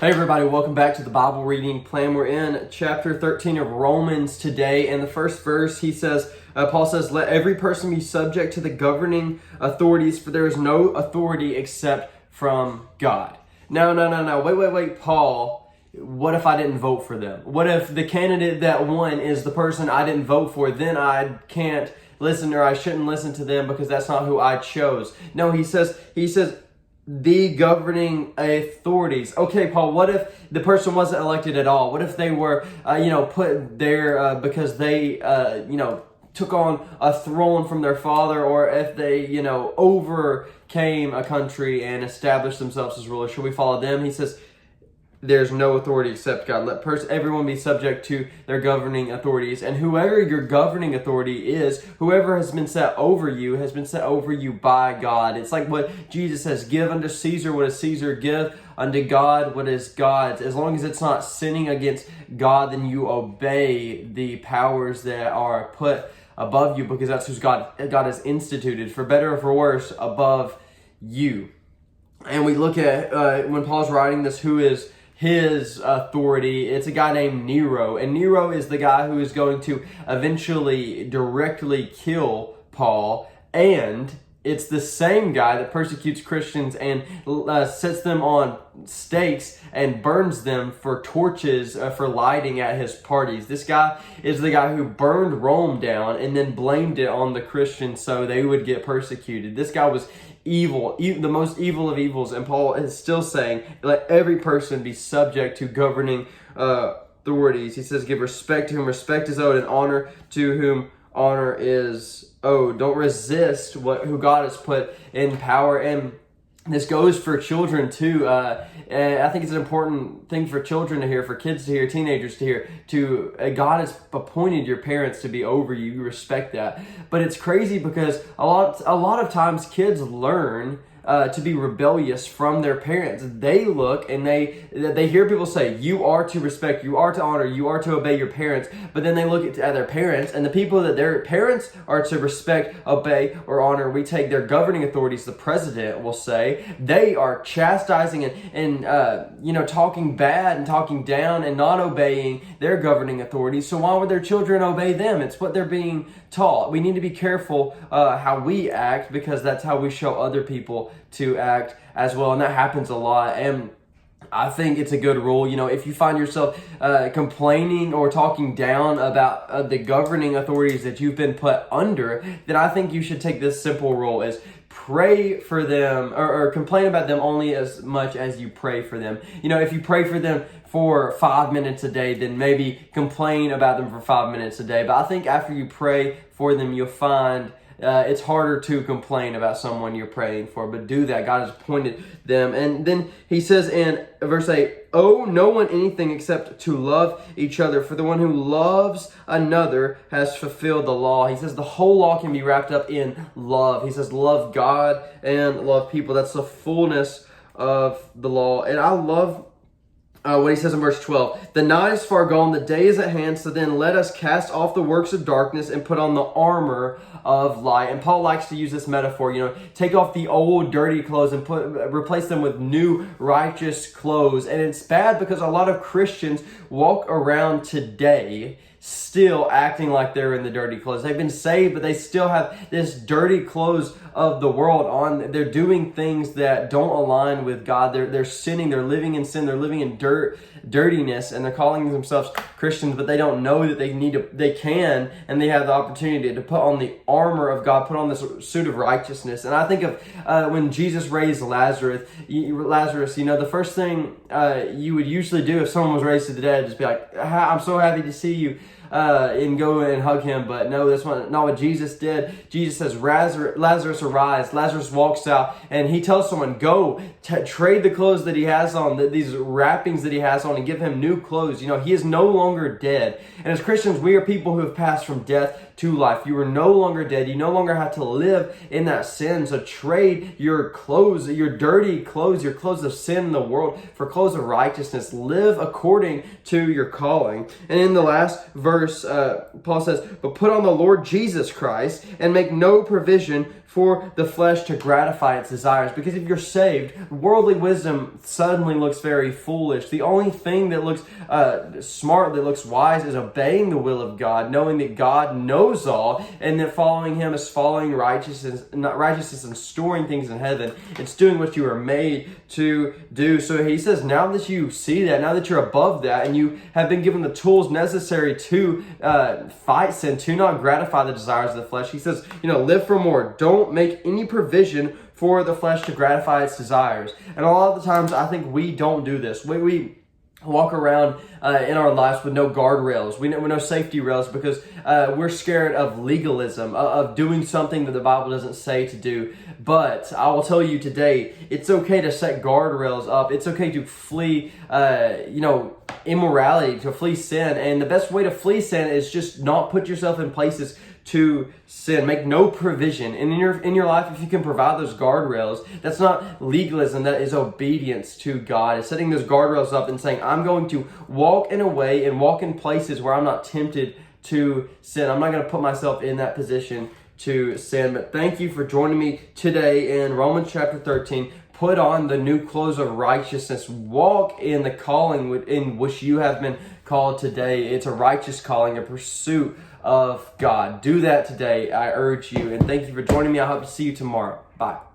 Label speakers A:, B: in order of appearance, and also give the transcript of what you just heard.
A: Hey everybody, welcome back to the Bible reading plan. We're in chapter 13 of Romans today, and the first verse Paul says, "Let every person be subject to the governing authorities, for there is no authority except from God." No, wait, Paul, what if I didn't vote for them? What if the candidate that won is the person I didn't vote for? Then I can't listen, or I shouldn't listen to them because that's not who I chose. No, he says, the governing authorities. Okay, Paul, what if the person wasn't elected at all? What if they were, put there because they, took on a throne from their father, or if they, overcame a country and established themselves as rulers? Should we follow them? He says, there's no authority except God. Let everyone be subject to their governing authorities. And whoever your governing authority is, whoever has been set over you by God. It's like what Jesus says, give unto Caesar what is Caesar, give unto God what is God's. As long as it's not sinning against God, then you obey the powers that are put above you, because that's who God has instituted, for better or for worse, above you. And we look at when Paul's writing this, who is his authority. It's a guy named Nero, and Nero is the guy who is going to eventually directly kill Paul, and it's the same guy that persecutes Christians and sets them on stakes and burns them for torches for lighting at his parties. This guy is the guy who burned Rome down and then blamed it on the Christians so they would get persecuted. This guy was evil, the most evil of evils, and Paul is still saying, let every person be subject to governing authorities. He says, give respect to whom respect is owed, and honor to whom honor is owed. Don't resist who God has put in power. And this goes for children too. And I think it's an important thing for children to hear, for kids to hear, teenagers to hear. God has appointed your parents to be over you. You respect that. But it's crazy because a lot of times kids learn to be rebellious from their parents. They look and they hear people say, you are to respect, you are to honor, you are to obey your parents. But then they look at their parents, and the people that their parents are to respect, obey, or honor, we take their governing authorities, the president will say, they are chastising and talking bad and talking down and not obeying their governing authorities. So why would their children obey them? It's what they're being taught. We need to be careful how we act, because that's how we show other people to act as well, and that happens a lot. And I think it's a good rule. If you find yourself complaining or talking down about the governing authorities that you've been put under, then I think you should take this simple rule: is pray for them, or complain about them only as much as you pray for them. If you pray for them for 5 minutes a day, then maybe complain about them for 5 minutes a day. But I think after you pray for them, you'll find it's harder to complain about someone you're praying for, but do that. God has appointed them. And then he says in verse 8, owe no one anything except to love each other, for the one who loves another has fulfilled the law. He says the whole law can be wrapped up in love. He says love God and love people. That's the fullness of the law. And I love what he says in verse 12, the night is far gone, the day is at hand, so then let us cast off the works of darkness and put on the armor of light. And Paul likes to use this metaphor, take off the old dirty clothes and replace them with new righteous clothes. And it's bad because a lot of Christians walk around today still acting like they're in the dirty clothes. They've been saved, but they still have this dirty clothes of the world on. They're doing things that don't align with God. They're sinning. They're living in sin. They're living in dirtiness, and they're calling themselves Christians, but they don't know that they can, and they have the opportunity to put on the armor of God, put on this suit of righteousness. And I think of when Jesus raised Lazarus, the first thing you would usually do if someone was raised to the dead, just be like, I'm so happy to see you, and go and hug him. But no, that's not what Jesus did. Jesus says, Lazarus, arise. Lazarus walks out, and he tells someone, go trade the clothes that he has on, these wrappings that he has on, and give him new clothes. He is no longer dead. And as Christians, we are people who have passed from death to life. You are no longer dead. You no longer have to live in that sin. So trade your clothes, your dirty clothes, your clothes of sin in the world, for clothes of righteousness. Live according to your calling. And in the last verse, Paul says, but put on the Lord Jesus Christ and make no provision for the flesh to gratify its desires. Because if you're saved, worldly wisdom suddenly looks very foolish. The only thing that looks smart, that looks wise, is obeying the will of God, knowing that God knows all, and that following Him is following righteousness, not righteousness, and storing things in heaven. It's doing what you are made to do. So He says, now that you see that, now that you're above that, and you have been given the tools necessary to fight sin, to not gratify the desires of the flesh, He says, live for more. Don't make any provision for the flesh to gratify its desires. And a lot of the times, I think we don't do this. We walk around in our lives with no guardrails, with no safety rails, because we're scared of legalism, of doing something that the Bible doesn't say to do. But I will tell you today, it's okay to set guardrails up. It's okay to flee, immorality, to flee sin. And the best way to flee sin is just not put yourself in places to sin. Make no provision. And in your life, if you can provide those guardrails, that's not legalism, that is obedience to God. It's setting those guardrails up and saying, I'm going to walk in a way and walk in places where I'm not tempted to sin. I'm not going to put myself in that position to sin. But thank you for joining me today in Romans chapter 13. Put on the new clothes of righteousness. Walk in the calling in which you have been called today. It's a righteous calling, a pursuit of God. Do that today, I urge you. And thank you for joining me. I hope to see you tomorrow. Bye.